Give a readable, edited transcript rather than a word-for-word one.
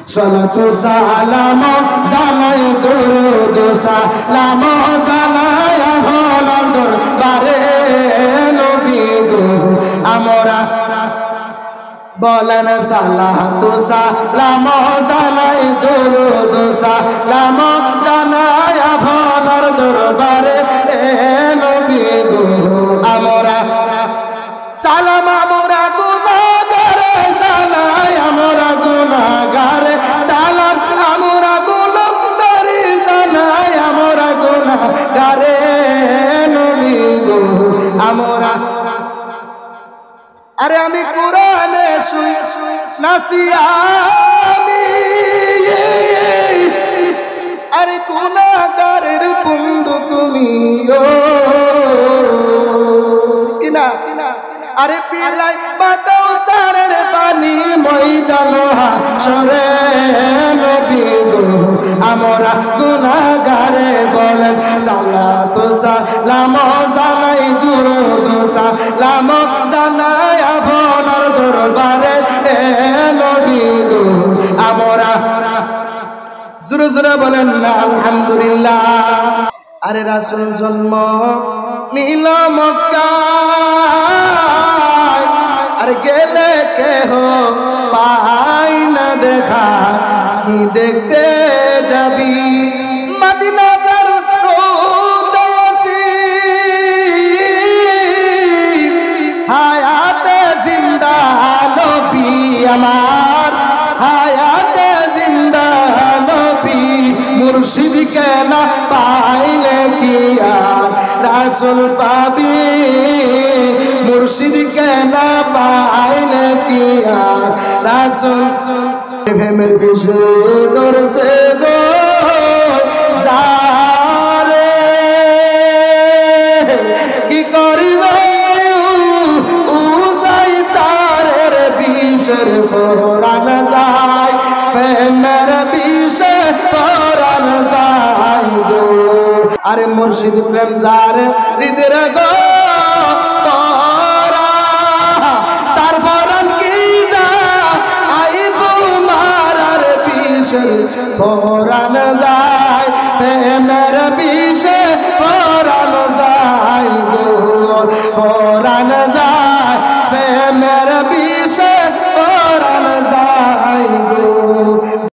সালাতু সালাম জানাই দরুদ সালাম জানাই আপনার দরবারে নবী গো আমরা বলেন সালাতু সালাম জানাই দরুদ সালাম জানাই আপনার দরবারে নবী গো আমরা সালাম আমরা গুনাহগার জানাই আমরা গুনাহগার সালাম আমরা গুনাহগার জানাই আমরা গুনাহগার নবী গো আমরা আরে আমি কোরআনে শুই নাসিয়ামি আরে গুনাহগারের বন্ধু তুমি ও কিনা আরে পিলাই বাতাও সারের পানি ময়দান হাসরে নবী গো আমরা গুনাহগারে বলেন সালাতু সালাম জানাই দুরূদ সালাম জানাই আপনার দরবারে নবী গো আমরা জোরে জোরে বলেন না আলহামদুলিল্লাহ। আরে রাসূল জন্ম নিল মক্কায় আর গেলে কেহ পাই না দেখা কি দেখতে যাবি মদিনার রোজাসি হায়াতে জিন্দা নবী আমার হায়াতে জিন্দা নবী মুর্শিদ কে না পাইলে কি আর রাসূল পাবি মুর্শিদ কে না পাইলে কি আর রাসূল প্রেমের বিষয় দরসে গো জারে কি করিবে উজাই তারের বিষয় পরাণ যায় প্রেমের বিষয় পরাণ যায় গো আরে মুর্শিদ প্রেম যারে হৃদয়ের গো পরা তার পরাণ কি যা আইব মারার বিষয় পরাণ যায় প্রেমের